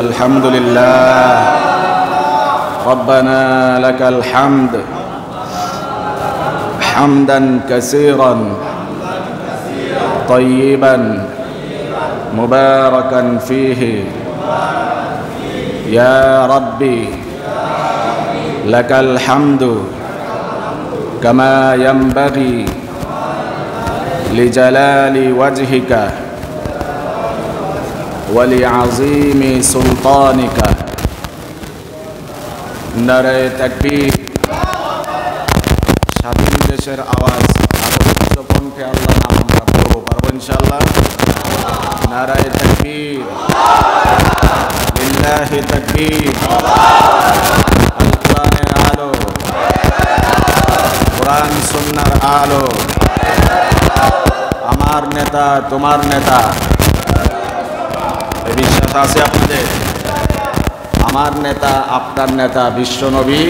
الحمد لله ربنا لك الحمد حمدا كثيرا طيبا مباركا فيه يا ربي لك الحمد كما ينبغي لجلال وجهك ولعظيم سلطانك নারে তাকবীর। স্বাধীন দেশের আওয়াজ আরো উচ্চ কণ্ঠে আল্লাহ নাম আমরা পড়বো, পারবো ইনশাআল্লাহ। নারে তাকবীর, লিল্লাহি তাকবীর। আল কোরআনের আলো, কোরআন সুন্নাহর আলো। আমার নেতা তোমার নেতা, এই বিশ্বাস আছে আপনাদের? আমার নেতা আপনার নেতা বিশ্বনবী।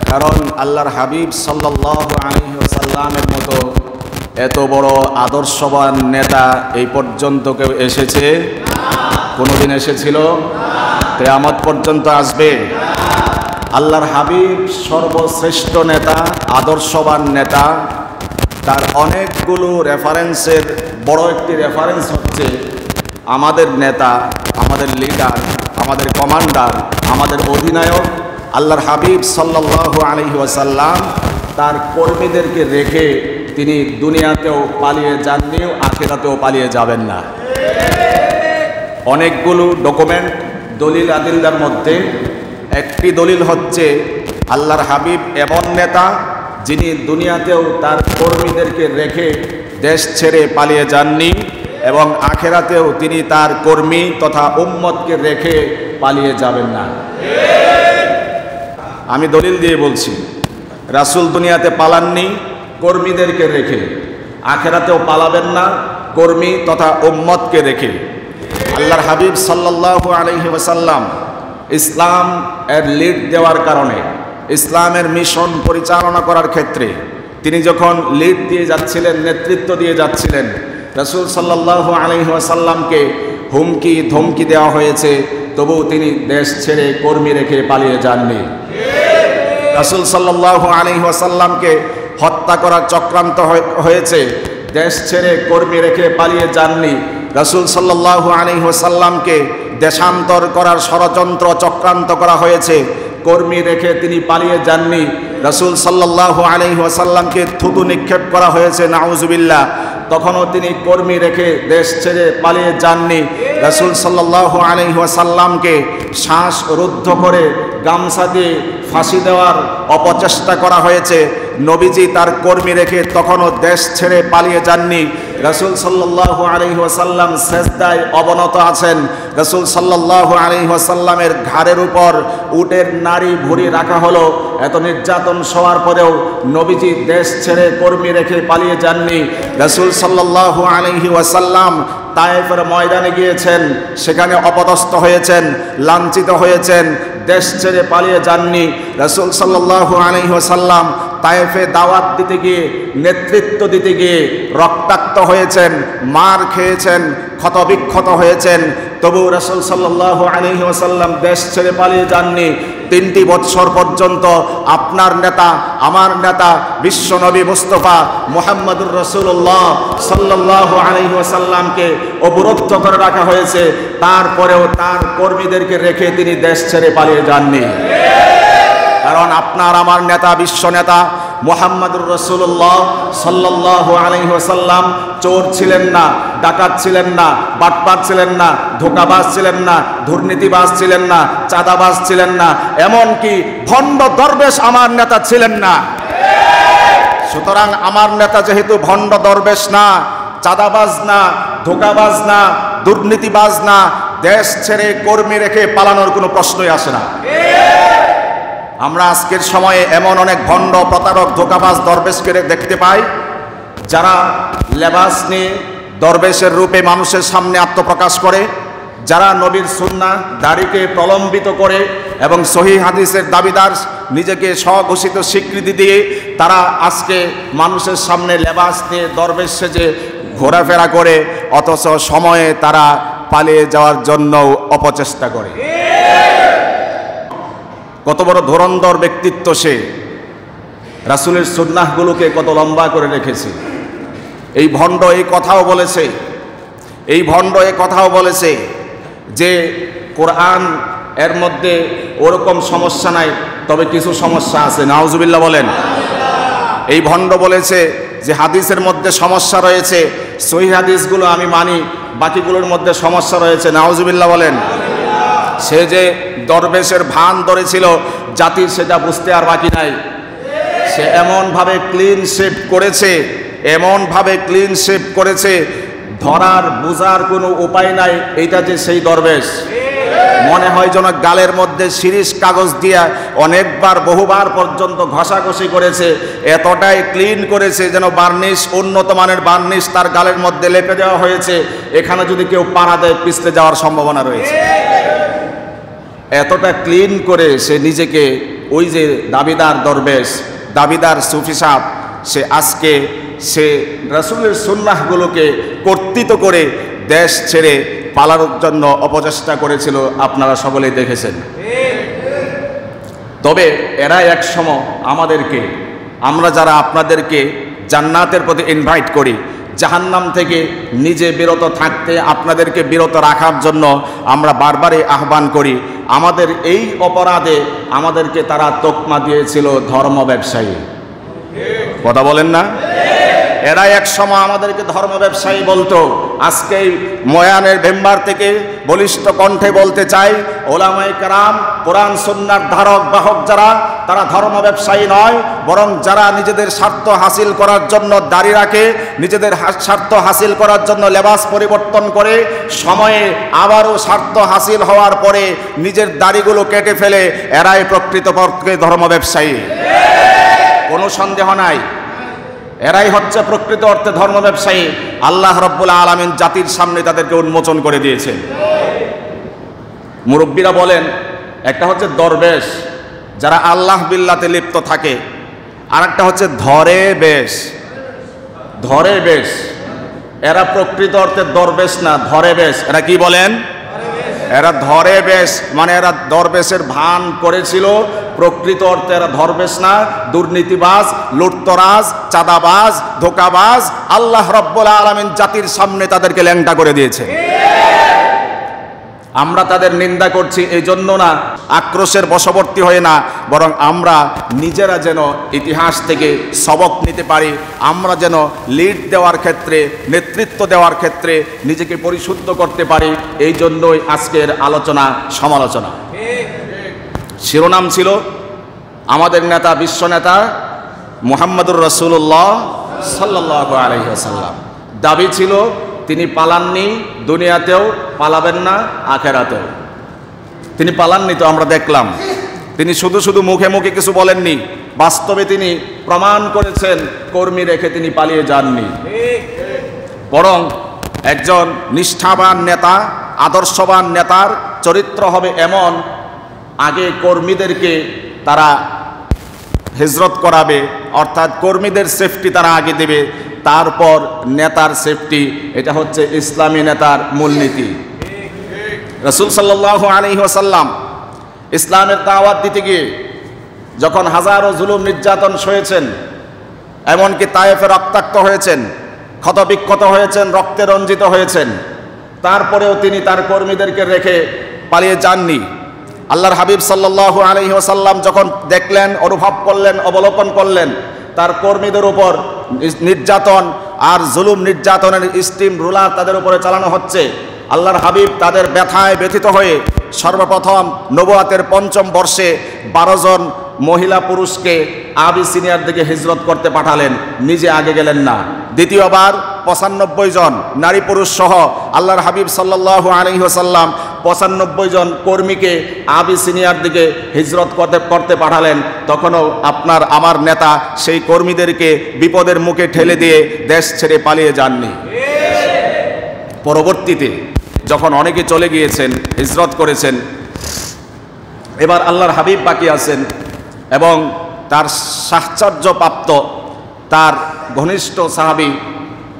কারণ আল্লাহর হাবিব সাল্লাল্লাহু আলাইহি ওয়াসাল্লামের মতো এত বড় আদর্শবান নেতা এই পর্যন্ত কেউ এসেছে? কোনোদিন এসেছিল? কিয়ামত পর্যন্ত আসবে? আল্লাহর হাবিব সর্বশ্রেষ্ঠ নেতা, আদর্শবান নেতা। তার অনেকগুলো রেফারেন্সের বড় একটি রেফারেন্স হচ্ছে আমাদের নেতা, আমাদের লিডার, আমাদের কমান্ডার, আমাদের অধিনায়ক আল্লাহর হাবিব সাল্লাল্লাহু আলাইহি ওয়াসাল্লাম তার কর্মীদেরকে রেখে তিনি দুনিয়াতেও পালিয়ে যাননি, আখিরাতেও পালিয়ে যাবেন না। অনেকগুলো ডকুমেন্ট, দলিল আদিল্লার মধ্যে একটি দলিল হচ্ছে আল্লাহর হাবিব এমন নেতা যিনি দুনিয়াতেও তার কর্মীদেরকে রেখে দেশ ছেড়ে পালিয়ে যাননি এবং আখেরাতেও তিনি তার কর্মী তথা উম্মতকে রেখে পালিয়ে যাবেন না। আমি দলিল দিয়ে বলছি, রাসূল দুনিয়াতে পালাননি কর্মীদেরকে রেখে, আখেরাতেও পালাবেন না কর্মী তথা উম্মতকে রেখে। আল্লাহর হাবিব সাল্লাল্লাহু আলাইহি ওয়াসাল্লাম ইসলাম এর লিড দেওয়ার কারণে, ইসলামের মিশন পরিচালনা করার ক্ষেত্রে তিনি যখন লিড দিয়ে যাচ্ছিলেন, নেতৃত্ব দিয়ে যাচ্ছিলেন, রাসূল সাল্লাল্লাহু আলাইহি ওয়াসাল্লামকে হুমকি ধমকি দেওয়া হয়েছে, তবুও তিনি দেশ ছেড়ে কর্মী রেখে পালিয়ে যাননি। রাসূল সাল্লাল্লাহু আলাইহি ওয়াসাল্লামকে হত্যা করার চক্রান্ত হয়েছে, দেশ ছেড়ে কর্মী রেখে পালিয়ে যাননি। রাসূল সাল্লাল্লাহু আলাইহি ওয়াসাল্লামকে দেশান্তর করার ষড়যন্ত্র চক্রান্ত করা হয়েছে, কর্মী রেখে তিনি পালিয়ে যাননি। রাসূল সাল্লাল্লাহু আলাইহি ওয়াসাল্লামকে থুতু নিক্ষেপ করা হয়েছে, নাউজুবিল্লাহ, তখনও তিনি কর্মী রেখে দেশ ছেড়ে পালিয়ে যাননি। রাসূল সাল্লাল্লাহু আলাইহি ওয়াসাল্লামকে শ্বাস রুদ্ধ করে গামছা দিয়ে ফাঁসি দেওয়ার অপচেষ্টা করা হয়েছে, নবীজি তার কর্মী রেখে তখনও দেশ ছেড়ে পালিয়ে যাননি। রাসূল সাল্লাল্লাহু আলাইহি ওয়াসাল্লাম সেজদায় অবনত আছেন, রাসূল সাল্লাল্লাহু আলাইহি ওয়াসাল্লামের ঘাড়ের উপর উটের নাড়ি ভুঁড়ি রাখা হলো, এত নির্যাতন সওয়ার পরেও নবীজি দেশ ছেড়ে কর্মী রেখে পালিয়ে যাননি। রাসূল সাল্লাল্লাহু আলাইহি ওয়াসাল্লাম তায়েফের ময়দানে গিয়েছেন, সেখানে অপদস্থ হয়েছেন, লাঞ্ছিত হয়েছেন, দেশ ছেড়ে পালিয়ে যাননি। রাসূল সাল্লাল্লাহু আলাইহি ওয়াসাল্লাম তায়েফে দাওয়াত দিতে গিয়ে, নেতৃত্ব দিতে গিয়ে রক্তাক্ত হয়েছেন, মার খেয়েছেন, ক্ষতবিক্ষত হয়েছেন, তবু রাসূল সাল্লাল্লাহু আলাইহি ওয়াসাল্লাম দেশ ছেড়ে পালিয়ে যাননি। 3টি বৎসর পর্যন্ত আপনার নেতা, আমার নেতা বিশ্বনবী মুস্তাফা মুহাম্মদুর রাসূলুল্লাহ সাল্লাল্লাহু আলাইহি ওয়াসাল্লামকে অবরুদ্ধ করে রাখা হয়েছে, তারপরেও তার কর্মীদেরকে রেখে তিনি দেশ ছেড়ে পালিয়ে যাননি। কারণ আপনার আমার নেতা, বিশ্ব নেতা মুহাম্মদুর রাসূলুল্লাহ সাল্লাল্লাহু আলাইহি ওয়াসাল্লাম চোর ছিলেন না, ডাকাত ছিলেন না, বাটপার ছিলেন না, ধোঁকাবাজ ছিলেন না, দুর্নীতিবাজ ছিলেন না, চাঁদাবাজ ছিলেন না, এমনকি ভণ্ড দরবেশ আমার নেতা ছিলেন না। সুতরাং আমার নেতা যেহেতু ভণ্ড দরবেশ না, চাঁদাবাজ না, ধোঁকাবাজ না, দুর্নীতিবাজ না, দেশ ছেড়ে কর্মী রেখে পালানোর কোনো প্রশ্নই আসে না। আমরা আজকের সময়ে এমন অনেক ভণ্ড, প্রতারক, ধোঁকাবাজ দরবেশকে দেখতে পাই, যারা লেবাস নিয়ে দরবেশের রূপে মানুষের সামনে আত্মপ্রকাশ করে, যারা নবীর সুন্নাহ দাড়িকে প্রলম্বিত করে এবং সহিহ হাদিসের দাবিদার, নিজেকে স্বঘোষিত স্বীকৃতি দিয়ে তারা আজকে মানুষের সামনে লেবাস নিয়ে দরবেশ সেজে ঘোরাফেরা করে, অথচ সময়ে তারা পালিয়ে যাওয়ার জন্য অপচেষ্টা করে। কত বড় ধুরন্ধর ব্যক্তিত্ব সে, রাসূলের সুন্নাহগুলোকে কত লম্বা করে রেখেছে। এই ভণ্ড এই কথাও বলেছে, যে কোরআন এর মধ্যে ওরকম সমস্যা নাই, তবে কিছু সমস্যা আছে। নাউজুবিল্লাহ বলেন। এই ভণ্ড বলেছে যে হাদিসের মধ্যে সমস্যা রয়েছে, সহিহ হাদিসগুলো আমি মানি, বাকিগুলোর মধ্যে সমস্যা রয়েছে। নাউজুবিল্লাহ বলেন। সে যে দরবেশের ভান ধরেছিল জাতির, সেটা বুঝতে আর বাকি নাই। সে এমনভাবে ক্লিন শেপ করেছে, ধরার বোঝার কোনো উপায় নাই এইটা যে সেই দরবেশ। মনে হয় যেন গালের মধ্যে শিরিষ কাগজ দিয়া অনেকবার বহুবার পর্যন্ত ঘষাঘষি করেছে, এতটাই ক্লিন করেছে যেন বার্নিশ, উন্নত মানের বার্নিশ তার গালের মধ্যে লেপে দেওয়া হয়েছে। এখানে যদি কেউ পাড়া দেয় পিছলে যাওয়ার সম্ভাবনা রয়েছে। এতটা ক্লিন করে সে নিজেকে, ওই যে দাবিদার দরবেশ, দাবিদার সুফি সাহেব, সে আজকে রাসূলের সুন্নাহগুলোকে কর্তৃত করে দেশ ছেড়ে পালানোর জন্য অপচেষ্টা করেছিল। আপনারা সকলেই দেখেছেন। তবে এরা এক সময় আমরা যারা আপনাদেরকে জান্নাতের প্রতি ইনভাইট করি, জাহান্নাম থেকে নিজে বিরত থাকতে আপনাদেরকে বিরত রাখার জন্য আমরা বারবারই আহ্বান করি। আমাদের এই অপরাধে আমাদেরকে তারা তকমা দিয়েছিল ধর্ম ব্যবসায়ী। কথা বলেন না? এরা এক সময় আমাদেরকে ধর্ম ব্যবসায়ী বলতো। আজকে ময়ানের মেম্বার থেকে বলিষ্ঠ কণ্ঠে বলতে চাই, ওলামায়ে কেরাম, কোরআন সুন্নাহর ধারক বাহক যারা, তারা ধর্ম ব্যবসায়ী নয়, বরং যারা নিজেদের স্বার্থ হাসিল করার জন্য দাড়ি রাখে, নিজেদের স্বার্থ হাসিল করার জন্য লেবাস পরিবর্তন করে, সময়ে আবারও স্বার্থ হাসিল হওয়ার পরে নিজের দাড়িগুলো কেটে ফেলে, এরাই প্রকৃতপক্ষে ধর্ম ব্যবসায়ী। কোনো সন্দেহ নাই, এরাই হচ্ছে প্রকৃত অর্থে ধর্ম ব্যবসায়ী। আল্লাহ রাব্বুল আলামিন জাতির সামনে তাদেরকে উন্মোচন করে দিয়েছেন। মুরব্বীরা বলেন, একটা হচ্ছে দরবেশ, যারা আল্লাহ বিল্লাতে লিপ্ত থাকে, আর একটা হচ্ছে ধরে বেশ। এরা প্রকৃত অর্থে দরবেশ না, ধরে বেশ। এরা কি বলেন? এরা ধরে বেশ, মানে এরা দরবেশের ভান করেছিল, প্রকৃত অর্থে এরা দরবেশ না, দুর্নীতিবাজ, লুটতরাজ, চাঁদাবাজ, ধোঁকাবাজ। আল্লাহ রাব্বুল আলামিন জাতির সামনে তাদেরকে ল্যাংটা করে দিয়েছে। আমরা তাদের নিন্দা করছি এই জন্য না, আক্রোশের বশবর্তী হয়ে না, বরং আমরা নিজেরা যেন ইতিহাস থেকে সবক নিতে পারি, আমরা যেন লিড দেওয়ার ক্ষেত্রে, নেতৃত্ব দেওয়ার ক্ষেত্রে নিজেকে পরিশুদ্ধ করতে পারি। এই জন্যই আজকের আলোচনা সমালোচনা। শিরোনাম ছিল আমাদের নেতা, বিশ্ব নেতা মুহাম্মদুর রাসূলুল্লাহ সাল্লাল্লাহু আলাইহি ওয়াসাল্লাম। দাবি ছিল তিনি পালাননি, দুনিয়াতেও পালাবেন না, আখেরাতেও তিনি পালাননি। তো আমরা দেখলাম তিনি শুধু মুখে মুখে কিছু বলেননি, বাস্তবে তিনি প্রমাণ করেছেন কর্মী রেখে তিনি পালিয়ে যাননি। বরং একজন নিষ্ঠাবান নেতা, আদর্শবান নেতার চরিত্র হবে এমন, আগে কর্মীদেরকে তারা হিজরত করাবে, অর্থাৎ কর্মীদের সেফটি তারা আগে দেবে, তারপর নেতার সেফটি। এটা হচ্ছে ইসলামী নেতার মূলনীতি। রাসূল সাল্লাল্লাহু আলাইহি ওয়াসাল্লাম ইসলামের দাওয়াত দিতে গিয়ে যখন হাজারো জুলুম নির্যাতন সয়েছেন, এমনকি তায়েফে রক্তাক্ত হয়েছেন, ক্ষতবিক্ষত হয়েছেন, রক্তে রঞ্জিত হয়েছেন, তারপরেও তিনি তার কর্মীদেরকে রেখে পালিয়ে যাননি। আল্লাহর হাবিব সাল্লাল্লাহু আলাইহি ওয়াসাল্লাম যখন দেখলেন, অনুভব করলেন, অবলোকন করলেন তার কর্মীদের উপর নির্যাতন আর জুলুম নির্যাতনের স্টিম রুলার তাদের উপরে চালানো হচ্ছে, আল্লাহর হাবিব তাদের ব্যথায় ব্যথিত হয়ে সর্বপ্রথম নবুয়াতের ৫ম বর্ষে ১২ জন মহিলা পুরুষকে আবিসিনিয়ার দিকে হিজরত করতে পাঠালেন, নিজে আগে গেলেন না। দ্বিতীয়বার ৯৫ জন নারী পুরুষ সহ আল্লাহর হাবিব সাল্লাল্লাহু আলাইহি ওয়াসাল্লাম ৯৫ জন কর্মীকে আবিসিনিয়ার দিকে হিজরত করতে পাঠালেন। তখনও আপনার আমার নেতা সেই কর্মীদেরকে বিপদের মুখে ঠেলে দিয়ে দেশ ছেড়ে পালিয়ে যাননি। পরবর্তীতে যখন অনেকে চলে গিয়েছেন, হিজরত করেছেন, এবার আল্লাহর হাবিব বাকি আছেন এবং তার সাহচর্যপ্রাপ্ত তার ঘনিষ্ঠ সাহাবী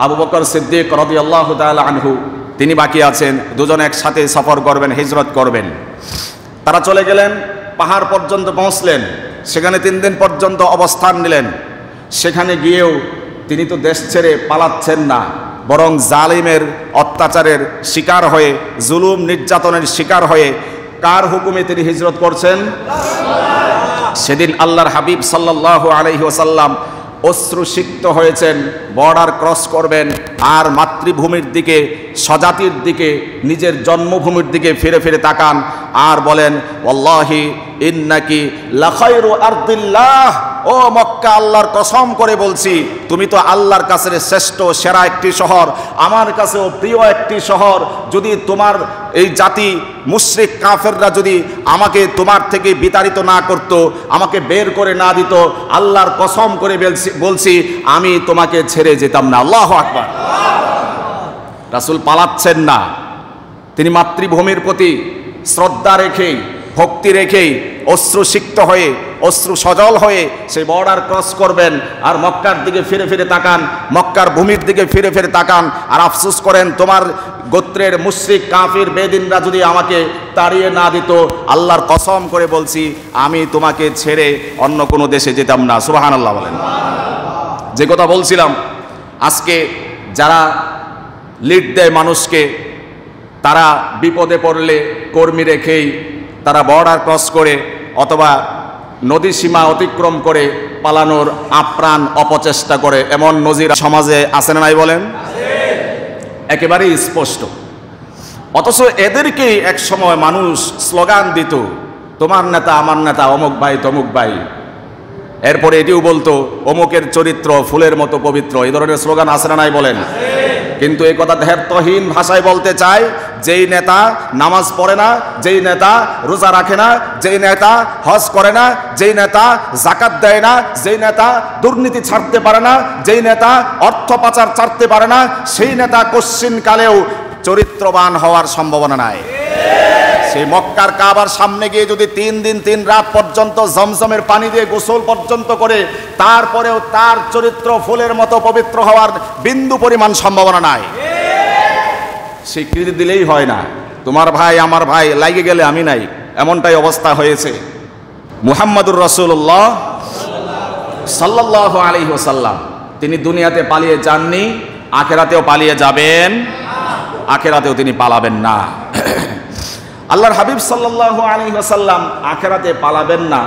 আবু বকর সিদ্দিক রাদিয়াল্লাহু তাআলা আনহু, তিনি বাকি আছেন, দুজন একসাথে সফর করবেন, হিজরত করবেন। তারা চলে গেলেন, পাহাড় পর্যন্ত পৌঁছলেন, সেখানে 3 দিন পর্যন্ত অবস্থান নিলেন। সেখানে গিয়েও তিনি তো দেশ ছেড়ে পালাচ্ছেন না, বরং জালিমের অত্যাচারের শিকার হয়ে, জুলুম নির্যাতনের শিকার হয়ে কার হুকুমে তিনি হিজরত করছেন? সেদিন আল্লাহর হাবিব সাল্লাল্লাহু আলাইহি ওয়াসাল্লাম অশ্রুসিক্ত হয়েছেন, বর্ডার ক্রস করবেন আর মাতৃভূমির দিকে, স্বজাতির দিকে, নিজের জন্মভূমির দিকে ফিরে ফিরে তাকান আর বলেন, ওয়াল্লাহি ইন্নাকি লাখায়রু আরদিল্লাহ, ও মক্কা, আল্লাহর কসম করে বলছি তুমি তো আল্লাহর কাছে শ্রেষ্ঠ সেরা একটি শহর, আমার কাছেও প্রিয় একটি শহর। যদি তোমার এই জাতি মুশরিক কাফেররা যদি আমাকে তোমার থেকে বিতাড়িত না করত, আমাকে বের করে না দিত, আল্লাহর কসম করে বলছি আমি তোমাকে ছেড়ে যেতাম না। আল্লাহু আকবার। রাসূল পালাচ্ছেন না, তিনি মাতৃভূমির প্রতি শ্রদ্ধা রেখেই, ভক্তি রেখেই, অশ্রুসিক্ত হয়ে, অশ্রু সজল হয়ে সেই বর্ডার ক্রস করবেন আর মক্কার দিকে ফিরে ফিরে তাকান, মক্কার ভূমির দিকে ফিরে ফিরে তাকান আর আফসোস করেন, তোমার গোত্রের মুশরিক কাফির বেদিনরা যদি আমাকে তাড়িয়ে না দিত, আল্লাহর কসম করে বলছি আমি তোমাকে ছেড়ে অন্য কোনো দেশে যেতাম না। সুবহানাল্লাহ বলেন। যে কথা বলছিলাম, আজকে যারা লিড দেয় মানুষকে, তারা বিপদে পড়লে কর্মী রেখেই তারা বর্ডার ক্রস করে অথবা নদী সীমা অতিক্রম করে পালানোর আপ্রাণ অপচেষ্টা করে, এমন নজির সমাজে আছে না নাই বলেন? একেবারেই স্পষ্ট। অথচ এদেরকেই এক সময় মানুষ স্লোগান দিত, তোমার নেতা আমার নেতা, অমুক ভাই তমুক ভাই। এরপরে এটিও বলতো, অমুকের চরিত্র ফুলের মতো পবিত্র। এই ধরনের স্লোগান আছে না নাই বলেন? কিন্তু এই কথা ধ্যাতহীন ভাষায় বলতে চাই, যেই নেতা নামাজ পড়ে না, যেই নেতা রোজা রাখে না, যেই নেতা হজ করে না, যেই নেতা যাকাত দেয় না, যেই নেতা দুর্নীতি ছাড়তে পারে না, যেই নেতা অর্থ পাচার ছাড়তে পারে না, সেই নেতা কোশ্চিন কালেও চরিত্রবান হওয়ার সম্ভাবনা নাই। সেই মক্কার কাবার সামনে গিয়ে যদি 3 দিন 3 রাত পর্যন্ত জমজমের পানি দিয়ে গোসল পর্যন্ত করে, তারপরেও তার চরিত্র ফুলের মতো পবিত্র হওয়ার বিন্দু পরিমাণ সম্ভাবনা নাই। স্বীকৃতি দিলেই হয় না, তোমার ভাই আমার ভাই, লাগে গেলে আমি নাই, এমনটাই অবস্থা হয়েছে। মুহাম্মাদুর রাসূলুল্লাহ সাল্লাল্লাহু আলাইহি ওয়াসাল্লাম তিনি দুনিয়াতে পালিয়ে যাননি, আখিরাতেও পালিয়ে যাবেন, আখিরাতেও তিনি পালাবেন না। আল্লাহর হাবিব সাল্লাল্লাহু আলাইহি ওয়াসাল্লাম আখিরাতে পালাবেন না,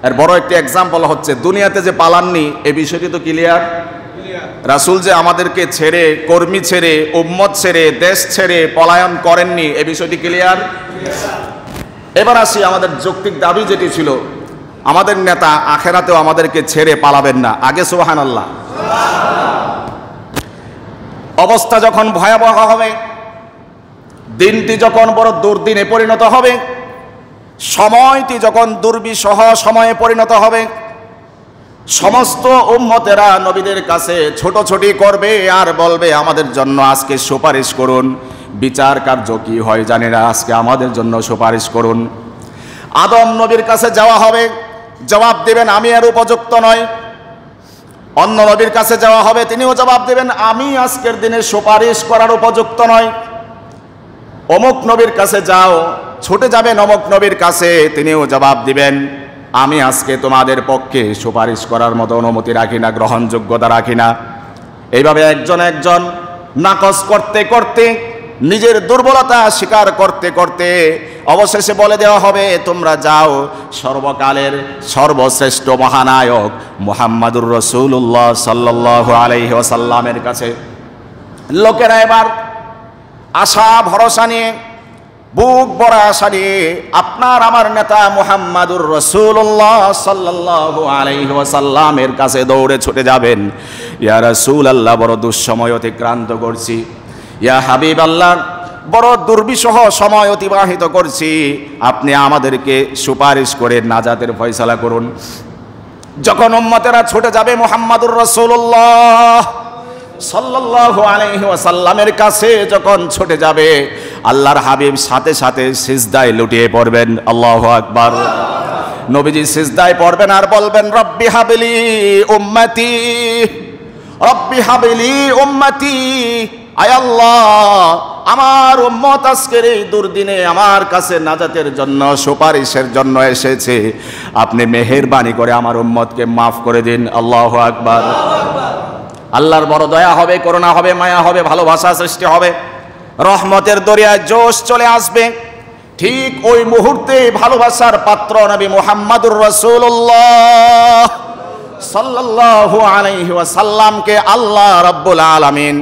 এর বড় একটি এক্সাম্পল হচ্ছে দুনিয়াতে যে পালাননি, এই বিষয়টি তো ক্লিয়ার। রাসূল যে আমাদেরকে ছেড়ে, কর্মী ছেড়ে, উম্মত ছেড়ে, দেশ ছেড়ে পলায়ন করেননি, এই বিষয়টি ক্লিয়ার। এবার আসি আমাদের যৌক্তিক দাবি যেটি ছিল, আমাদের নেতা আখিরাতেও আমাদেরকে ছেড়ে পালাবেন না। আগে সুবহানাল্লাহ। অবস্থা যখন ভয়াবহ হবে, দিনটি যখন বড় দুর্দিনে পরিণত হবে, সময়টি যখন দুর্বিষহ সময়ে পরিণত হবে, সমস্ত উম্মতেরা নবীদের কাছে ছোটাছুটি করবে আর বলবে, আমাদের জন্য আজকে সুপারিশ করুন। বিচার কার্য কি হয় জানি না, আজকে আমাদের জন্য সুপারিশ করুন। আদম নবীর কাছে যাওয়া হবে, জবাব দেবেন আমি এর উপযুক্ত নয়। অন্য নবীর কাছে যাওয়া হবে, তিনিও জবাব দেবেন আমি আজকের দিনে সুপারিশ করার উপযুক্ত নয়। অমুক নবীর কাছে যাও, ছুটে যাবেন অমুক নবীর কাছে, তিনিও জবাব দিবেন আমি আজকে তোমাদের পক্ষে সুপারিশ করার মতো অনুমতি রাখি না, গ্রহণযোগ্যতা রাখি না। এইভাবে একজন একজন নাকচ করতে করতে, নিজের দুর্বলতা স্বীকার করতে করতে অবশেষে বলে দেওয়া হবে, তোমরা যাও সর্বকালের সর্বশ্রেষ্ঠ মহানায়ক মুহাম্মাদুর রাসূলুল্লাহ সাল্লাল্লাহু আলাইহি ওয়াসাল্লামের কাছে। লোকেরা এবার আশা ভরসা নিয়ে, বুক ভরা আশা নিয়ে আপনার আমার নেতা মুহাম্মাদুর রাসূলুল্লাহ সাল্লাল্লাহু আলাইহি ওয়াসাল্লামের কাছে দৌড়ে ছুটে যাবেন। ইয়া রাসূলুল্লাহ, বড় দুঃসময় অতিক্রান্ত করছি। ইয়া হাবিবাল্লাহ, বড় দুর্বিষহ সময় অতিবাহিত করছি, আপনি আমাদেরকে সুপারিশ করে নাজাতের ফয়সালা করুন। যখন উম্মতেরা ছুটে যাবে মুহাম্মাদুর রাসূলুল্লাহ সাল্লাল্লাহু আলাইহি ওয়াসাল্লামের কাছে, যখন ছুটে যাবে, আল্লাহর হাবিব সাথে সাথে সিজদায় লুটিয়ে পড়বেন। আল্লাহু আকবার। নবীজি সিজদায় পড়বেন আর বলবেন, রব্বি হাবলি উম্মতি, রব্বি হাবলি উম্মতি, আয় আল্লাহ, আমার উম্মত আজকের এই দুর্দিনে আমার কাছে নাজাতের জন্য, সুপারিশের জন্য এসেছে। আপনি মেহেরবানি করে আমার উম্মতকে মাফ করে দিন। আল্লাহু আকবার। আল্লাহর বড় দয়া হবে, করুণা হবে, মায়া হবে, ভালোবাসা সৃষ্টি হবে, রহমতের দরিয়ায় জোশ চলে আসবে। ঠিক ওই মুহূর্তে ভালোবাসার পাত্র নবী মুহাম্মদুর রাসূলুল্লাহ সাল্লাল্লাহু আলাইহি ওয়াসাল্লামকে আল্লাহ রাব্বুল আলামিন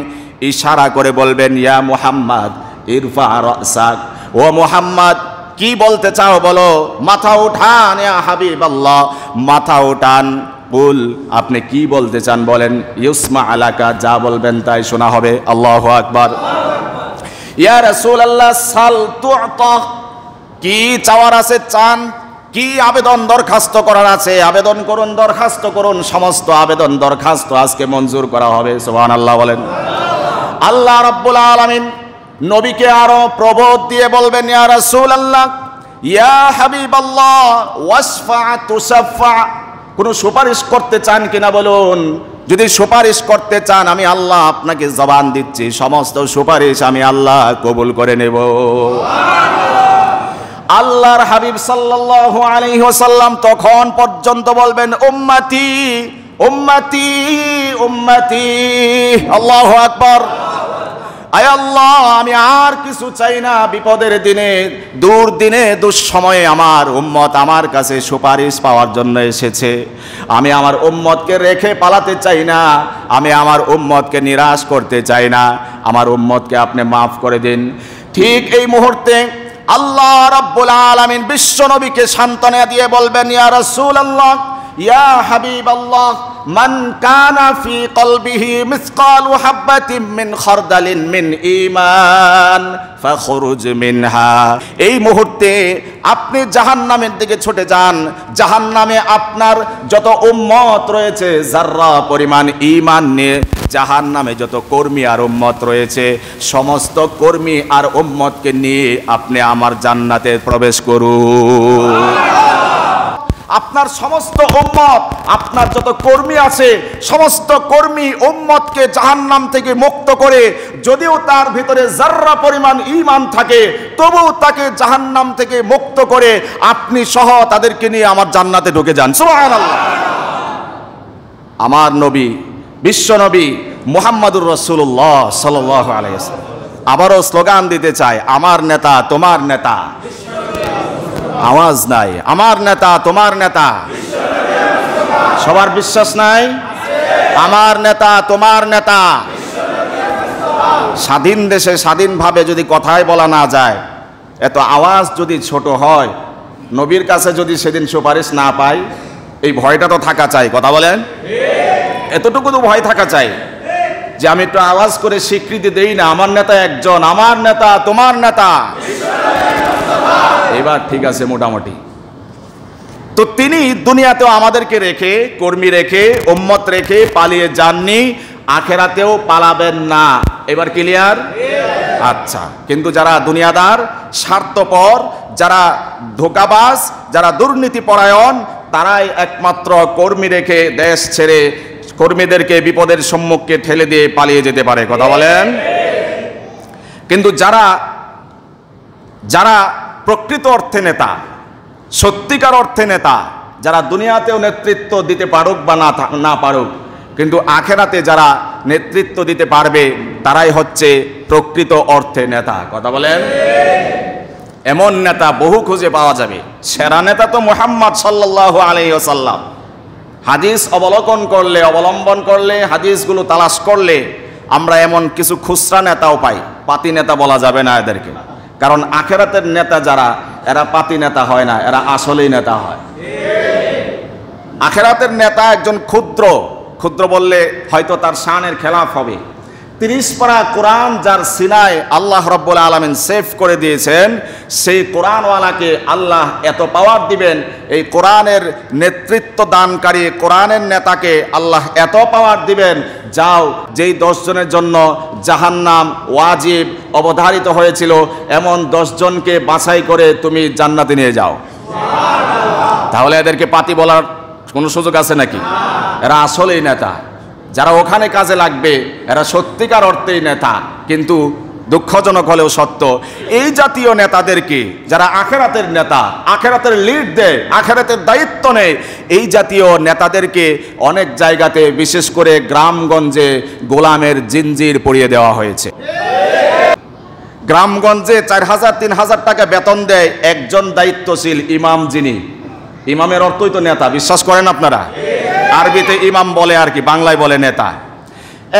ইশারা করে বলবেন, ইয়া মুহাম্মদ ইরফা রাসাক। ও মুহাম্মদ, কি বলতে চাও বলো, মাথা উঠান। ইয়া হাবিবাল্লাহ, মাথা উঠান। বল, আপনি কি বলতে চান বলেন। ইউসমা আলাকা, যা বলবেন তাই শোনা হবে। আল্লাহু আকবার। ইয়া রাসূলুল্লাহ সাল তু'তা, কি চাওয়ার আছে চান, কি আবেদন দরখাস্ত করার আছে আবেদন করুন, দরখাস্ত করুন। সমস্ত আবেদন দরখাস্ত আজকে মঞ্জুর করা হবে। সুবহানাল্লাহ বলেন। আল্লাহ রাব্বুল আলামিন নবীকে আরো প্রবোধ দিয়ে বলবেন, ইয়া রাসূলুল্লাহ, ইয়া হাবিবাল্লাহ, ওয়াসফা তুসাফা। কোন সুপারিশ করতে চান কিনা বলুন। যদি সুপারিশ করতে চান, আমি আল্লাহ আপনাকে জবান দিচ্ছি, সমস্ত সুপারিশ আমি আল্লাহ কবুল করে নেব। আল্লাহর হাবিব সাল্লাল্লাহু আলাইহি ওয়াসাল্লাম তখন পর্যন্ত বলবেন, উম্মতি উম্মতি উম্মতি। আল্লাহু আকবার। আয় আল্লাহ, আমি আর কিছু চাই না। বিপদের দিনে, দুর্দিনে, দুঃসময়ে আমার উম্মত আমার কাছে সুপারিশ পাওয়ার জন্য এসেছে। আমি আমার উম্মতকে রেখে পালাতে চাই না, আমি আমার উম্মতকে নিরাশ করতে চাই না। আমার উম্মতকে আপনি মাফ করে দিন। ঠিক এই মুহূর্তে আল্লাহ রাব্বুল আলামিন বিশ্ব নবীকে সান্ত্বনা দিয়ে বলবেন, ইয়া রাসূলুল্লাহ, ইয়া হাবিবাল্লাহ, মান কানা ফি কলবিহি মিসকালু হাববাতিন মিন খারদালিন মিন ঈমান ফাখরুজ মিনহা। এই মুহূর্তে আপনি জাহান্নামের দিকে ছুটে যান। জাহান্নামে আপনার যত উম্মত রয়েছে, যাররা পরিমাণ ঈমান নিয়ে জাহান্নামে যত কর্মী আর উম্মত রয়েছে, সমস্ত কর্মী আর উম্মতকে নিয়ে আপনি আমার জান্নাতে প্রবেশ করুন। আপনার সমস্ত উম্মত, আপনার যত কর্মী আছে, সমস্ত কর্মী উম্মতকে জাহান্নাম থেকে মুক্ত করে, যদিও তার ভিতরে যাররা পরিমাণ ঈমান থাকে, তবুও তাকে জাহান্নাম থেকে মুক্ত করে আপনি সহ তাদেরকে নিয়ে আমার জান্নাতে ঢুকে যান। সুবহানাল্লাহ। আমার নবী, বিশ্ব নবী মুহাম্মদুর রাসূলুল্লাহ সাল্লাল্লাহু আলাইহি ওয়াসাল্লাম আবারও স্লোগান দিতে চায়, আমার নেতা তোমার নেতা। আওয়াজ নাই, আমার নেতা তোমার নেতা। সবার বিশ্বাস নাই? আমার নেতা তোমার নেতা। স্বাধীন দেশে স্বাধীনভাবে যদি কথাই বলা না যায়, এত আওয়াজ যদি ছোট হয়, নবীর কাছে যদি সেদিন সুপারিশ না পাই, এই ভয়টা তো থাকা চাই। কথা বলেন, এতটুকু তো ভয় থাকা চাই যে আমি একটু আওয়াজ করে স্বীকৃতি দেই না, আমার নেতা একজন, আমার নেতা তোমার নেতা। এবার ঠিক আছে মোটামুটি। তো তিনি দুনিয়াতেও আমাদেরকে রেখে, কর্মী রেখে, উম্মত রেখে পালিয়ে যাননি, আখেরাতেও পালাবেন না। এবার ক্লিয়ার? আচ্ছা। কিন্তু যারা দুনিয়াদার, স্বার্থপর, যারা ধোঁকাবাজ, যারা দুর্নীতি পরায়ণ, তারাই একমাত্র কর্মী রেখে দেশ ছেড়ে কর্মীদেরকে বিপদের সম্মুখে ঠেলে দিয়ে পালিয়ে যেতে পারে। কথা বলেন। কিন্তু যারা যারা প্রকৃত অর্থে নেতা, সত্যিকার অর্থে নেতা, যারা দুনিয়াতেও নেতৃত্ব দিতে পারুক বা না পারুক, কিন্তু আখেরাতে যারা নেতৃত্ব দিতে পারবে, তারাই হচ্ছে প্রকৃত অর্থে নেতা। কথা বলেন। এমন নেতা বহু খুঁজে পাওয়া যাবে। সেরা নেতা তো মুহাম্মদ সাল্লাল্লাহু আলাইহি ওয়াসাল্লাম। হাদিস অবলম্বন করলে, হাদিসগুলো তালাশ করলে আমরা এমন কিছু খুচরা নেতাও পাই। পাতি নেতা বলা যাবে না এদেরকে, কারণ আখেরাতের নেতা যারা, এরা পাতি নেতা হয় না, এরা আসলেই নেতা হয়। আখেরাতের নেতা একজন ক্ষুদ্র বললে হয়তো তার শানের খেলাফ হবে। 30 পারা কোরআন যার সিনায় আল্লাহ রাব্বুল আলামিন সেভ করে দিয়েছেন, সেই কোরআনওয়ালাকে আল্লাহ এত পাওয়ার দিবেন, এই কোরআনের নেতৃত্ব দানকারী কোরআনের নেতাকে আল্লাহ এত পাওয়ার দিবেন, যাও যেই 10 জনের জন্য জাহান্নাম ওয়াজিব অবধারিত হয়েছিল, এমন 10 জনকে বাছাই করে তুমি জান্নাতে নিয়ে যাও। তাহলে এদেরকে পাতি বলার কোনো সুযোগ আছে নাকি? এরা আসলেই নেতা। যারা ওখানে কাজে লাগবে এরা সত্যিকার অর্থেই নেতা। কিন্তু দুঃখজনক হলেও সত্য, এই জাতীয় নেতাদেরকে যারা আখেরাতের নেতা, আখেরাতের লিড দেয়, আখেরাতের দায়িত্ব নেয়, এই জাতীয় নেতাদেরকে অনেক জায়গাতে বিশেষ করে গ্রামগঞ্জে গোলামের জিঞ্জির পরিয়ে দেওয়া হয়েছে। গ্রামগঞ্জে 4,000 3,000 টাকা বেতন দেয় একজন দায়িত্বশীল ইমাম, যিনি ইমামের অর্থই তো নেতা, বিশ্বাস করেন আপনারা? আরবিতে ইমাম বলে আর কি, বাংলায় বলে নেতা।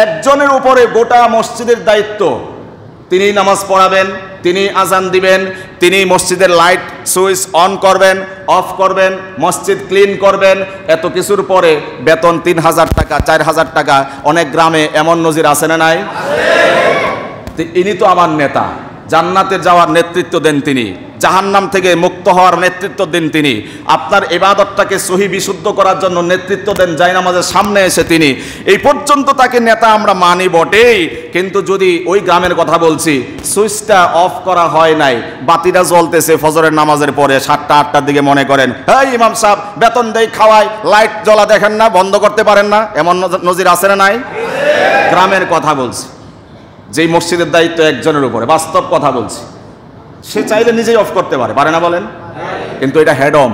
একজনের উপরে গোটা মসজিদের দায়িত্ব। তিনি নামাজ পড়াবেন, তিনি আজান দিবেন, তিনি মসজিদের লাইট সুইচ অন করবেন, অফ করবেন, মসজিদ ক্লিন করবেন। এত কিছুর পরে বেতন 3,000 টাকা, 4,000 টাকা। অনেক গ্রামে এমন নজির আছে না নাই? ইনি তো আমার নেতা, জান্নাতে যাওয়ার নেতৃত্ব দেন তিনি, জাহান্নাম থেকে মুক্ত হওয়ার নেতৃত্ব দেন তিনি, আপনার ইবাদতটাকে সহি বিশুদ্ধ করার জন্য নেতৃত্ব দেন, জায়নামাজের সামনে এসে তিনি। এই পর্যন্ত তাকে নেতা আমরা মানি বটেই, কিন্তু যদি ওই গ্রামের কথা বলছি, সুইচটা অফ করা হয় নাই, বাতিটা জ্বলতেছে ফজরের নামাজের পরে 7টা 8টার দিকে, মনে করেন এই ইমাম সাহেব বেতন দেই, খাওয়ায়, লাইট জ্বলা দেখেন না, বন্ধ করতে পারেন না, এমন নজির আছে না নাই? গ্রামের কথা বলছি, যেই মসজিদের দায়িত্ব একজনের উপরে, বাস্তব কথা বলছি। সে চাইলে নিজেই অফ করতে পারে, পারে না বলেন? কিন্তু এটা হেডম,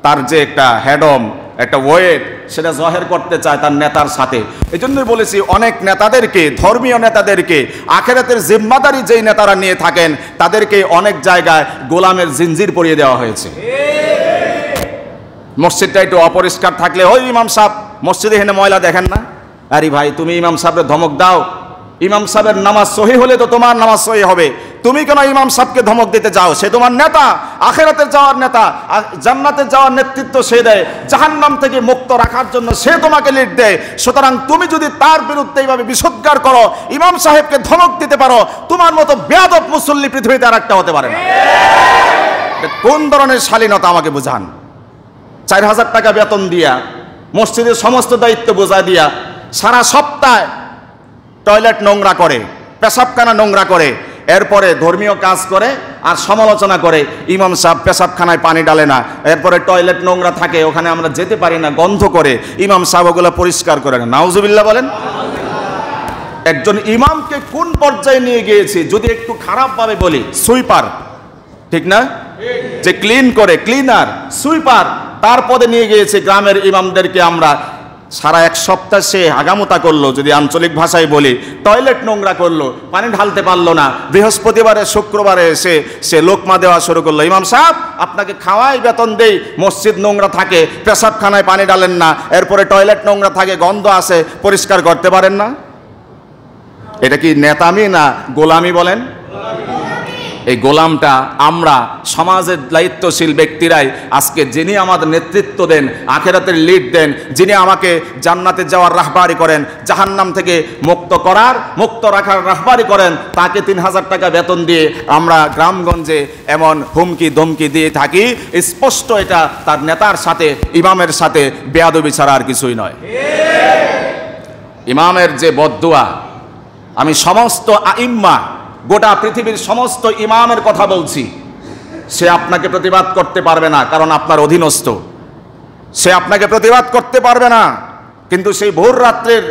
তার যে একটা হেডম, একটা ওয়েট, সেটা জহের করতে চায় তার নেতার সাথে। এই জন্যই বলেছি অনেক নেতাদেরকে, ধর্মীয় নেতাদেরকে, আখেরাতের জিম্মাদারি যেই নেতারা নিয়ে থাকেন তাদেরকে অনেক জায়গায় গোলামের জিঞ্জির পরিয়ে দেওয়া হয়েছে। মসজিদটা একটু অপরিষ্কার থাকলে, ওই ইমাম সাহেব মসজিদে হেনে ময়লা দেখেন না, আরে ভাই তুমি ইমাম সাহেবের ধমক দাও, ইমাম সাহেবের নামাজ সহি হলে তো তোমার নামাজ সহি হবে, তুমি কেন ইমাম সাহেবকে ধমক দিতে যাও? সে তোমার নেতা, আখিরাতে যাওয়ার নেতা, জান্নাতে যাওয়ার নেতৃত্ব সে দেয়, জাহান্নাম থেকে মুক্ত রাখার জন্য সে তোমাকে লিড দেয়। সুতরাং তুমি যদি তার বিরুদ্ধে এইভাবে বিষোদ্গার করো, ইমাম সাহেবকে ধমক দিতে পারো, তোমার মতো বেয়াদব মুসল্লি পৃথিবীতে আর একটা হতে পারে না। কোন ধরনের শালীনতা আমাকে বুঝান? 4,000 টাকা বেতন দিয়া, মসজিদের সমস্ত দায়িত্ব বোঝা দিয়া, সারা সপ্তাহে টয়লেট নোংরা করে, পেশাবখানা নোংরা করে, এরপরে ধর্মীয় কাজ করে আর সমালোচনা করে ইমাম সাহেব পেশাবখানায় পানি ডালে না, এরপরে টয়লেট নোংরা থাকে, ওখানে আমরা যেতে পারি না, গন্ধ করে, ইমাম সাহেব ওগুলো পরিষ্কার করে না। নাউজুবিল্লাহ বলেন। একজন ইমামকে কোন পর্যায়ে নিয়ে গিয়েছে যদি একটু খারাপভাবে বলি, সুইপার, ঠিক না? যে ক্লিন করে, ক্লিনার, সুইপার, তার পদে নিয়ে গিয়েছে গ্রামের ইমামদেরকে। আমরা সারা এক সপ্তাহ সে আগামতা করলো, যদি আঞ্চলিক ভাষায় বলি, টয়লেট নোংরা করলো, পানি ঢালতে পারলো না, বৃহস্পতিবারে শুক্রবারে এসে সে লোকমা দেওয়া শুরু করলো, ইমাম সাহেব আপনাকে খাওয়াই বেতন দেই, মসজিদ নোংরা থাকে, পেশাবখানায় পানি ডালেন না, এরপরে টয়লেট নোংরা থাকে, গন্ধ আসে, পরিষ্কার করতে পারেন না। এটা কি নেতামি না গোলামি বলেন? এই গোলামটা আমরা সমাজের দায়িত্বশীল ব্যক্তিরাই আজকে, যিনি আমাদের নেতৃত্ব দেন, আখেরাতের লিড দেন, যিনি আমাকে জান্নাতে যাওয়ার রাহবারি করেন, জাহান্নাম থেকে মুক্ত রাখার রাহবারি করেন, তাকে 3,000 টাকা বেতন দিয়ে আমরা গ্রামগঞ্জে এমন হুমকি ধমকি দিয়ে থাকি। স্পষ্ট এটা তার নেতার সাথে, ইমামের সাথে বেয়াদবি ছাড়া আর কিছুই নয়। ইমামের যে বদদুয়া, আমি সমস্ত আইম্মা, গোটা পৃথিবীর সমস্ত ইমামের কথা বলছি, সে আপনাকে প্রতিবাদ করতে পারবে না, কারণ আপনার অধীনস্থ, সে আপনাকে প্রতিবাদ করতে পারবে না। কিন্তু সেই ভোর রাত্রের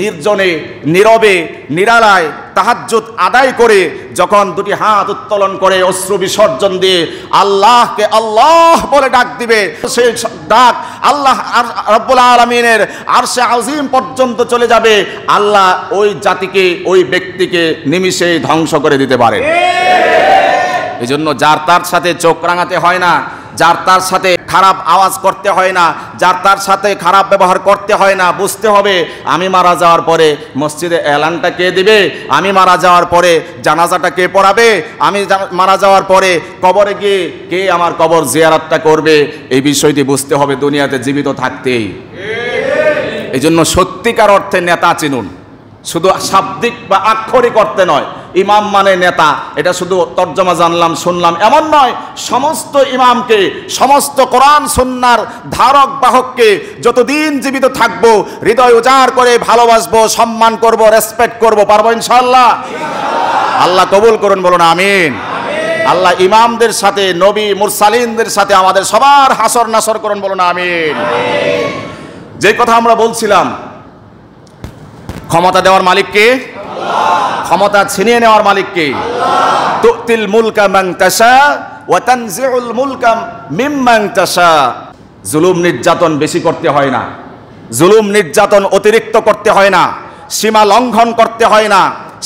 নির্জনে, নীরবে, নিরালায় তাহাজ্জুদ আদায় করে যখন দুটি হাত উত্তোলন করে অশ্রু বিসর্জন দিয়ে আল্লাহকে আল্লাহ বলে ডাক দিবে, সেই ডাক আল্লাহ রাব্বুল আলামিনের আরশে আজিম পর্যন্ত চলে যাবে। আল্লাহ ওই জাতিকে, ওই ব্যক্তিকে নিমিষেই ধ্বংস করে দিতে পারে। এই জন্য যার তার সাথে চোখ রাঙাতে হয় না, যার তার সাথে খারাপ আওয়াজ করতে হয় না, যার তার সাথে খারাপ ব্যবহার করতে হয় না। বুঝতে হবে আমি মারা যাওয়ার পরে মসজিদে এলানটা কে দিবে, আমি মারা যাওয়ার পরে জানাজাটা কে পড়াবে, আমি মারা যাওয়ার পরে কবরে গিয়ে কে আমার কবর জিয়ারতটা করবে, এই বিষয়টি বুঝতে হবে দুনিয়াতে জীবিত থাকতেই। এই জন্য সত্যিকার অর্থে নেতা চিনুন, শুধু শাব্দিক বা আক্ষরিক অর্থে নয়। ইমাম মানে নেতা, এটা শুধু তর্জমা জানলাম শুনলাম এমন নয়। সমস্ত ইমামকে, সমস্ত কোরআন সুন্নাহর ধারক বাহককে যতদিন জীবিত থাকবো হৃদয় উজাড় করে ভালোবাসবো, সম্মান করব, রেসপেক্ট করব, পারবো ইনশাআল্লাহ। আল্লাহ কবুল করুন, বলুন আমিন। আল্লাহ ইমামদের সাথে, নবী মুরসালিনদের সাথে আমাদের সবার হাসর নাসর করুন, বলুন আমিন। যে কথা আমরা বলছিলাম, ক্ষমতা দেওয়ার মালিক কে? ক্ষমতা ছিনিয়ে নেওয়ার মালিক কে? তুতিল মুলকা মান তাশা ওয়া তানজিউল মুলকা মিম্মান তাশা। জুলুম নির্যাতন বেশি করতে হয় না, জুলুম নির্যাতন অতিরিক্ত করতে হয় না, সীমা লঙ্ঘন করতে হয় না,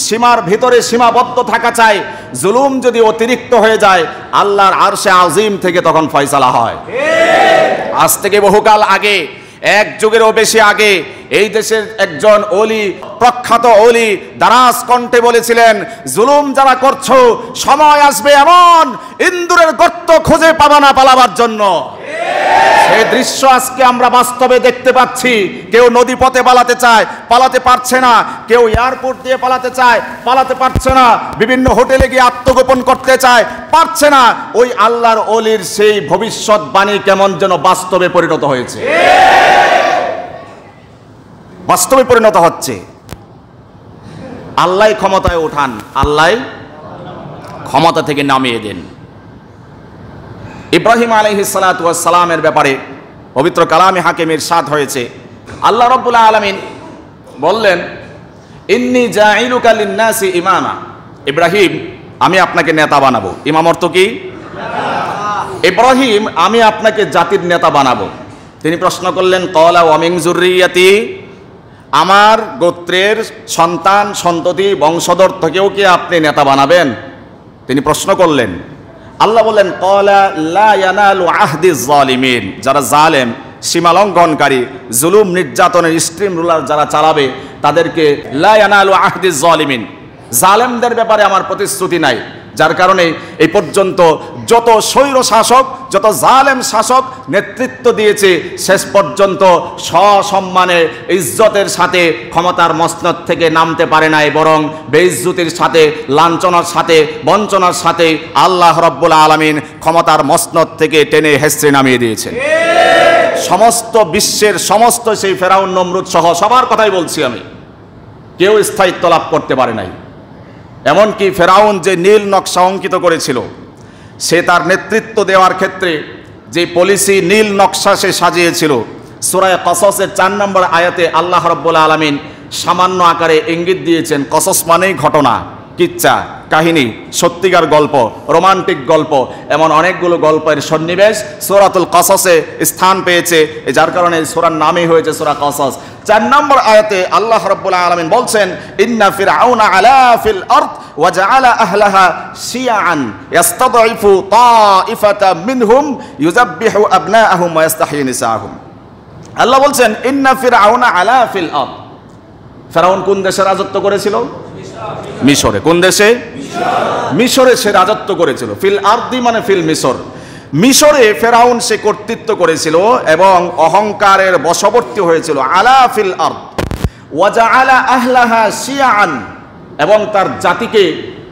সীমার ভিতরে সীমাবদ্ধ থাকা চাই। জুলুম যদি অতিরিক্ত হয়ে যায় আল্লাহর আরশে আজিম থেকে তখন ফয়সালা হয়। আজ থেকে বহুকাল আগে, এক যুগেরও বেশি আগে, এই দেশের একজন ওলি, প্রখ্যাত ওলি দারাজ কণ্ঠে বলেছিলেন, জুলুম যারা করছো সময় আসবে এমন ইন্দুরের গর্ত খুঁজে পাবা না পালাবার জন্য। সেই দৃশ্য আজকে আমরা বাস্তবে দেখতে পাচ্ছি। কেউ নদী পথে পালাতে চায়, পালাতে পারছে না। কেউ এয়ারপোর্ট দিয়ে পালাতে চায়, পালাতে পারছে না। বিভিন্ন হোটেলে গিয়ে আত্মগোপন করতে চায়, পারছে না। ওই আল্লাহর ওলির সেই ভবিষ্যৎবাণী কেমন যেন বাস্তবে পরিণত হয়েছে, বাস্তবে পরিণত হচ্ছে। আল্লাহ ক্ষমতায় ওঠান, আল্লাহ ক্ষমতা থেকে নামিয়ে দেন। ইব্রাহিম আলাইহিস সালাতু ওয়াস সালামের ব্যাপারে পবিত্র কালামে হাকিম ইরশাদ হয়েছে, আল্লাহ রাব্বুল আলামিন বললেন, ইন্নী জাইলুকা লিন-নাসি ইমামা। ইব্রাহিম, আমি আপনাকে নেতা বানাবো। ইমাম অর্থ কি? ইব্রাহিম, আমি আপনাকে জাতির নেতা বানাবো। তিনি প্রশ্ন করলেন, ক্বালা ওয়া মিন যুররিয়াতি, আমার গোত্রের সন্তান সন্ততি বংশধর থেকেও কি আপনি নেতা বানাবেন? তিনি প্রশ্ন করলেন। আল্লাহ বললেন, ক্বালা লা ইয়ানালু আহদিজ জালিমিন, যারা জালেম, সীমালঙ্ঘনকারী, জুলুম নির্যাতনের স্ট্রিম রুলার যারা চালাবে তাদেরকে লা ইয়ানালু আহদিজ জালিমিন, জালেমদের ব্যাপারে আমার প্রতিশ্রুতি নাই। যার কারণে এই পর্যন্ত যত স্বৈর শাসক, যত জালেম শাসক নেতৃত্ব দিয়েছে, শেষ পর্যন্ত সসম্মানে ইজ্জতের সাথে ক্ষমতার মসনদ থেকে নামতে পারে নাই, বরং বেইজ্জতির সাথে, লাঞ্ছনার সাথে, বঞ্চনার সাথে আল্লাহ রাব্বুল আলামিন ক্ষমতার মসনদ থেকে টেনে হেসড়ে নামিয়ে দিয়েছেন। সমস্ত বিশ্বের সমস্ত সেই ফেরাউন নমরুদ সহ সবার কথাই বলছি আমি, কেউ স্থায়িত্ব লাভ করতে পারে নাই। এমনকি ফেরাউন যে নীল নকশা অঙ্কিত করেছিল, সে তার নেতৃত্ব দেওয়ার ক্ষেত্রে যে পলিসি নীল নকশা সে সাজিয়েছিল, সূরা কসসের 4 নম্বর আয়াতে আল্লাহ রাব্বুল আলামিন সামান্য আকারে ইঙ্গিত দিয়েছেন। কসস মানেই ঘটনা, কিচ্ছা, কাহিনী, সত্যিকার গল্প, রোমান্টিক গল্প, এমন অনেকগুলো গল্পের সন্নিবেশ সূরাতুল কসসে স্থান পেয়েছে, যার কারণে সূরার নামই হয়েছে সূরা কসস। 4 নম্বর আয়াতে আল্লাহ রাব্বুল আলামিন বলছেন, ইন্না ফিরআউনা আলা ফিল আরদ ওয়া জাআলা আহলাহা শিয়াআন ইস্তাদঈফু তাইফাতাম মিনহুম ইউযাব্বিহু আবনাআহুম ওয়া ইস্তাহয়ী নিসাআহুম। আল্লাহ বলছেন, ইন্না ফিরআউনা আলা ফিল আরদ। ফেরাউন কোন দেশে রাজত্ব করেছিল? মিশরে। কোন দেশে? মিশরে সে রাজত্ব করেছিল। ফিল আরদি মানে ফিল মিশর। মিশরে ফেরাউন সে কর্তৃত্ব করেছিল এবং অহংকারের বশবর্তী হয়েছিল। আলা ফিল আরদ ওয়া জাআলা আহলাহা শিয়াআন, এবং তার জাতিকে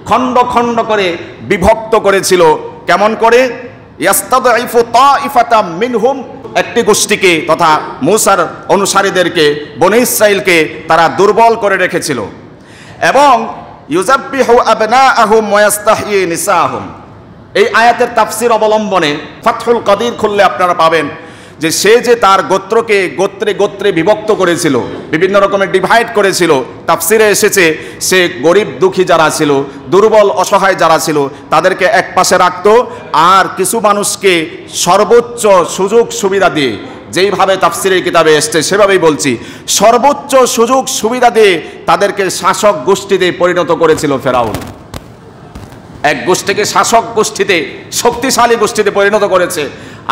খণ্ড খণ্ড করে বিভক্ত করেছিল। কেমন করে? ইয়াস্তাদঈফু তাইফাতাম মিনহুম, একটি গোষ্ঠীকে তথা মূসার অনুসারীদেরকে, বনী ইসরাইলকে তারা দুর্বল করে রেখেছিল। এবং ইউযাব্বিহু আবনাআহুম ওয়া ইস্তাহয়ী নিসাআহুম। এই আয়াতের তাফসীর অবলম্বনে ফাতহুল কাদির খুললে আপনারা পাবেন যে সে যে তার গোত্রকে গোত্রে গোত্রে বিভক্ত করেছিল, বিভিন্ন রকমের ডিভাইড করেছিল। তাফসীরে এসেছে সে গরিব দুঃখী যারা ছিল, দুর্বল অসহায় যারা ছিল, তাদেরকে এক পাশে রাখতো, আর কিছু মানুষকে সর্বোচ্চ সুযোগ সুবিধা দিয়ে, যেইভাবে তাফসীরের কিতাবে এসছে সেভাবেই বলছি, সর্বোচ্চ সুযোগ সুবিধা দিয়ে তাদেরকে শাসক গোষ্ঠীতে পরিণত করেছিল ফেরাউন। এক গোষ্ঠীকে শাসক গোষ্ঠীতে, শক্তিশালী গোষ্ঠীতে পরিণত করেছে,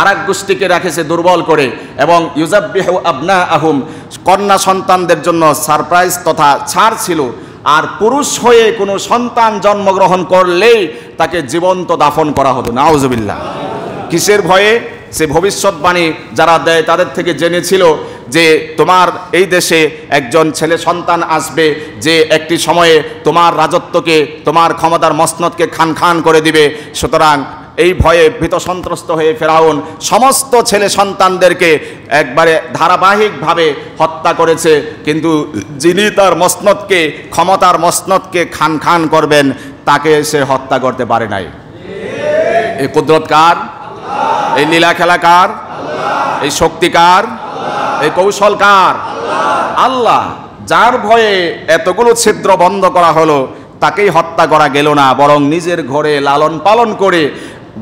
আর এক গোষ্ঠীকে রেখেছে দুর্বল করে। এবং ইউযাব্বিহু আবনাআহুম, কন্যা সন্তানদের জন্য সারপ্রাইজ তথা ছাড় ছিল। আর পুরুষ হয়ে কোনো সন্তান জন্মগ্রহণ করলেই তাকে জীবন্ত দাফন করা হতো। নাউজুবিল্লাহ। কিসের ভয়ে? সে ভবিষ্যৎবাণী যারা দেয় তাদের থেকে জেনেছিল যে তোমার এই দেশে একজন ছেলে সন্তান আসবে, যে একটি সময়ে তোমার রাজত্বকে, তোমার ক্ষমতার মসনদকে খান খান করে দিবে। সুতরাং এই ভয়ে ভীত সন্ত্রস্ত হয়ে ফেরাউন সমস্ত ছেলে সন্তানদেরকে একবারে ধারাবাহিকভাবে হত্যা করেছে। কিন্তু যিনি তার মসনদকে, ক্ষমতার মসনদকে খান খান করবেন, তাকে সে হত্যা করতে পারে নাই। এই কুদরত কার? এই লীলা খেলা কার? এই শক্তি কার? এই কৌশল কার? আল্লাহ। যার ভয়ে এতগুলো ছিদ্র বন্ধ করা হলো তাকেই হত্যা করা গেল না, বরং নিজের ঘরে লালন পালন করে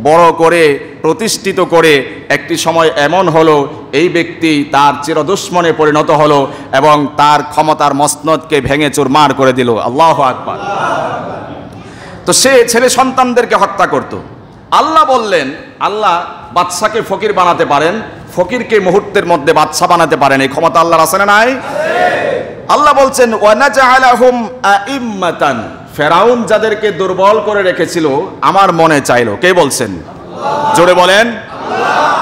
বড় করে প্রতিষ্ঠিত করে একটি সময় এমন হলো এই ব্যক্তি তার চিরদুশ্মনে পরিণত হলো এবং তার ক্ষমতার মসনদকে ভেঙে চুরমার করে দিল। আল্লাহু আকবার। তো সে ছেলে সন্তানদেরকে হত্যা করত। আল্লাহ বললেন, আল্লাহ বাদশাকে ফকির বানাতে পারেন, ফকিরকে মুহূর্তের মধ্যে বাদশা বানাতে পারেন। এই ক্ষমতা আল্লাহর আছে না নাই? আল্লাহ বলছেন ওয়ানাজআলাহুম আইম্মাতান, ফেরাউন যাদেরকে দুর্বল করে রেখেছিল আমার মনে চাইলো। কে বলছেন? জোরে বলেন।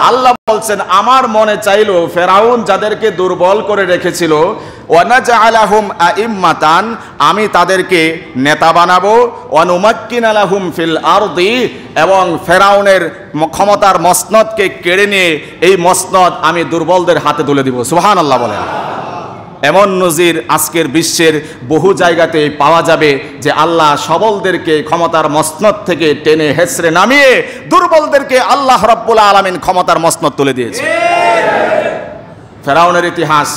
আল্লাহ বলছেন আমার মনে চাইলো ফেরাউন যাদেরকে দুর্বল করে রেখেছিল, ওয়ানাজআলাহুম আইম্মাতান, আমি তাদেরকে নেতা বানাবো, ওয়ানুমাক্কিনা লাহুম ফিল আরদি, এবং ফেরাউনের ক্ষমতার মসনদকে কেড়ে নিয়ে এই মসনদ আমি দুর্বলদের হাতে তুলে দিব। সুবহানাল্লাহ বলেন। এমন নজির আজকের বিশ্বের বহু জায়গাতে পাওয়া যাবে যে আল্লাহ সবলদেরকে ক্ষমতার মসনদ থেকে টেনে হেঁচড়ে নামিয়ে দুর্বলদেরকে আল্লাহ রাব্বুল আলামিন ক্ষমতার মসনদ তুলে দিয়েছে। ফেরাউনের ইতিহাস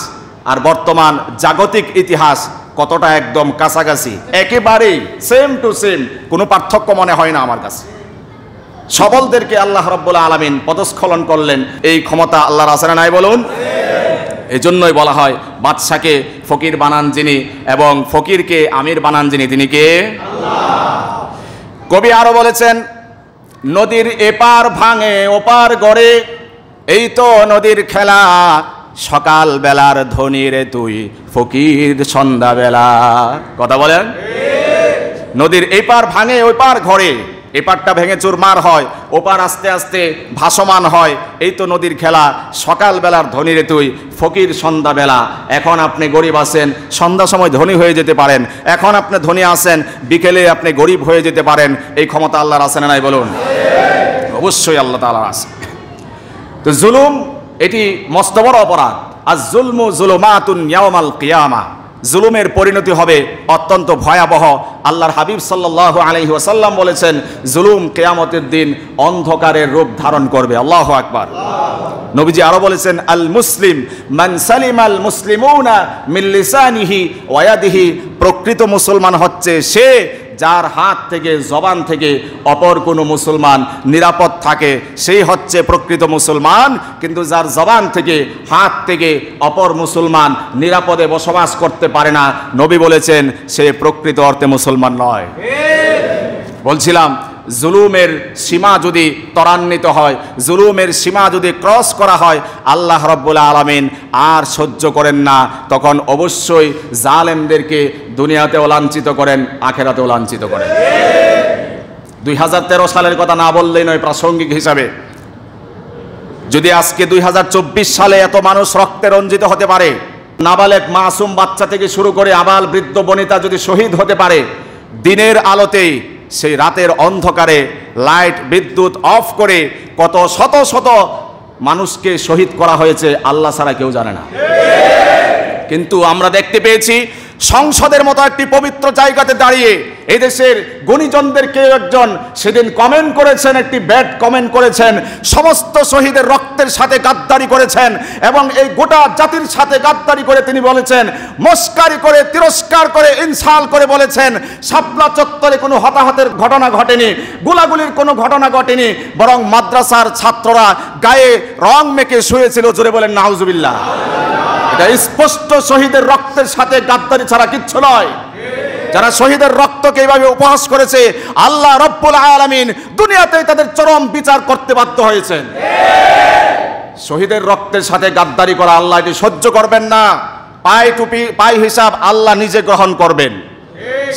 আর বর্তমান জাগতিক ইতিহাস কতটা একদম কাছাকাছি, একেবারেই সেম টু সেম, কোনো পার্থক্য মনে হয় না আমার কাছে। সবলদেরকে আল্লাহ রাব্বুল আলামিন পদস্খলন করলেন, এই ক্ষমতা আল্লাহর আছে না নাই বলুন? এই জন্যই বলা হয় বাদশাকে ফকির বানান যিনি এবং ফকিরকে আমির বানান যিনি, তিনি কে? কবি আরো বলেছেন, নদীর এপার ভাঙে ওপার গড়ে, এই তো নদীর খেলা, সকাল বেলার ধনী রে তুই ফকির সন্ধ্যা বেলা। কথা বলেন। নদীর এপার ভাঙে ওপার ঘরে, এপারটা ভেঙে চুরমার হয়, ওপার আস্তে আস্তে ভাসমান হয়, এই তো নদীর খেলা, সকাল বেলার ধনী রে তুই ফকির সন্ধ্যা বেলা। এখন আপনি গরিব আছেন, সন্ধ্যা সময় ধনী হয়ে যেতে পারেন, এখন আপনি ধনী আছেন, বিকেলে আপনি গরিব হয়ে যেতে পারেন। এই ক্ষমতা আল্লাহর আছে না নাই বলুন? অবশ্যই আল্লাহ তাআলার আছে। তো জুলুম এটি মস্ত বড় অপরাধ। আর জুলমু জুলুমাতুন ইয়াউমাল কিয়ামা, জুলুমের পরিণতি হবে অত্যন্ত ভয়াবহ। আল্লাহর হাবিব সাল্লাল্লাহু আলাইহি ওয়াসাল্লাম বলেছেন, জুলুম কিয়ামতের দিন অন্ধকারের রূপ ধারণ করবে। আল্লাহু আকবার। নবীজি আরো বলেছেন, আল মুসলিম মান সালিমাল মুসলিমুনা মিন লিসানিহি ওয়া ইয়াদিহি, প্রকৃত মুসলমান হচ্ছে সে যার হাত থেকে জবান থেকে অপর কোনো মুসলমান নিরাপদ থাকে, সেই হচ্ছে প্রকৃত মুসলমান। কিন্তু যার জবান থেকে হাত থেকে অপর মুসলমান নিরাপদে বসবাস করতে পারে না, নবী বলেছেন সে প্রকৃত অর্থে মুসলমান নয়। বলছিলাম, জুলুমের সীমা যদি ত্বরান্বিত হয়, জুলুমের সীমা যদি ক্রস করা হয়, আল্লাহ রাব্বুল আলামিন আর সহ্য করেন না। তখন অবশ্যই জালেমদেরকে দুনিয়াতেও লাঞ্ছিত করেন, আখেরাতেও লাঞ্ছিত করেন। 2013 সালের কথা না বললেই নয় প্রাসঙ্গিক হিসাবে। যদি আজকে 2024 সালে এত মানুষ রক্তে রঞ্জিত হতে পারে, নাবালেগ মাসুম বাচ্চা থেকে শুরু করে আবাল বৃদ্ধ বনিতা যদি শহীদ হতে পারে, দিনের আলোতেই সেই রাতের অন্ধকারে লাইট বিদ্যুৎ অফ করে কত শত শত মানুষকে শহীদ করা হয়েছে আল্লাহ ছাড়া কেউ জানে না। কিন্তু আমরা দেখতে পেয়েছি সংসদের মতো একটি পবিত্র জায়গাতে দাঁড়িয়ে এদেশের গুণীজনদের কেউ একজন সেদিন কমেন্ট করেছেন, একটি ব্যাড কমেন্ট করেছেন, সমস্ত শহীদের রক্তের সাথে গাদ্দারি করেছেন এবং এই গোটা জাতির সাথে গাদ্দারি করে তিনি বলেছেন, মস্কারি করে তিরস্কার করে ইনসাল করে বলেছেন, শাপলা চত্বরে কোনো হতাহতের ঘটনা ঘটেনি, গোলাগুলির কোনো ঘটনা ঘটেনি, বরং মাদ্রাসার ছাত্ররা গায়ে রং মেখে শুয়েছিল। জোরে বলেন নাউজুবিল্লাহ। এটা স্পষ্ট শহীদের রক্তের সাথে গাদ্দারি ছাড়া কিচ্ছু নয়। যারা শহীদের রক্তকে এইভাবে উপহাস করেছে, আল্লাহ রাব্বুল আলামিন দুনিয়াতেই তাদের চরম বিচার করতে বাধ্য হয়েছেন। শহীদের রক্তের সাথে গাদ্দারি করা আল্লাহ এটি সহ্য করবেন না। পায় টুপি পায় হিসাব আল্লাহ নিজে গ্রহণ করবেন,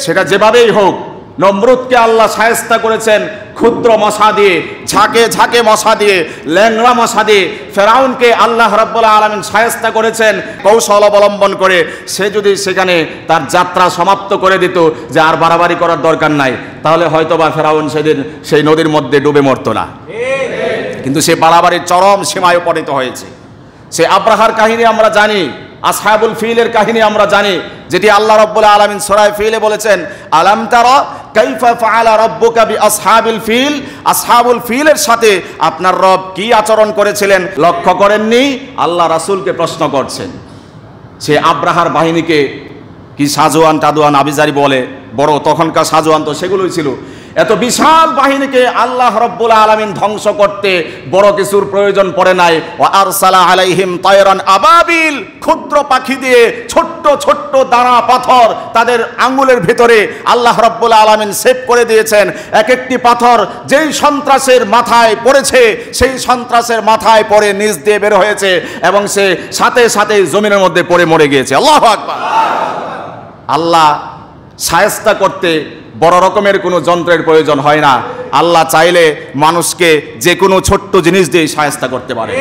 সেটা যেভাবেই হোক। নমরুদকে আল্লাহ শায়েস্তা করেছেন ক্ষুদ্র মশা দিয়ে, ঝাঁকে ঝাঁকে মশা দিয়ে, ল্যাংড়া মশা দিয়ে। ফেরাউনকে আল্লাহ রাব্বুল আলামিন শায়েস্তা করেছেন কৌশল অবলম্বন করে। সে যদি সেখানে তার যাত্রা সমাপ্ত করে দিত যে আর বাড়াবাড়ি করার দরকার নাই, তাহলে হয়তোবা ফেরাউন সেদিন সেই নদীর মধ্যে ডুবে মরত না। কিন্তু সে বাড়াবাড়ির চরম সীমায় উপনীত হয়েছে। সে আব্রাহার কাহিনী আমরা জানি, আসহাবুল ফিলের কাহিনী আমরা জানি, যেটি আল্লাহ রাব্বুল আলামিন সূরা ফিলে বলেছেন, আলাম তারা কাইফা ফাআলা রাব্বুকা বিআসহাবিল ফিল। আসহাবুল ফিলের সাথে আপনার রব কি আচরণ করেছিলেন লক্ষ্য করেননি? আল্লাহ রাসূলকে প্রশ্ন করছেন। সে আব্রাহার বাহিনীকে কি সাজোয়ান টাদোয়ান আবিজারি বলে, বড় তখনকার সাজোয়ান তো সেগুলোই ছিল। এত বিশাল বাহিনীকে আল্লাহ রাব্বুল আলামিন ধ্বংস করতে বড় কিছুর প্রয়োজন পড়ে নাই। ওয়া আরসালা আলাইহিম তায়রান আবাবিল, ক্ষুদ্র পাখি দিয়ে ছোট্ট ছোট্ট দানা পাথর তাদের আঙ্গুলের ভিতরে আল্লাহ রাব্বুল আলামিন সেভ করে দিয়েছেন। এক একটি পাথর যেই সন্ত্রাসের মাথায় পড়েছে সেই সন্ত্রাসের মাথায় পড়ে নিচ দিয়ে বের হয়েছে এবং সে সাথে সাথে জমিনের মধ্যে পড়ে মরে গিয়েছে। আল্লাহু আকবার। আল্লাহ শায়েস্তা করতে বড় রকমের কোনো যন্ত্রের প্রয়োজন হয় না। আল্লাহ চাইলে মানুষকে যে কোনো ছোট্ট জিনিস দিয়ে শায়েস্তা করতে পারে।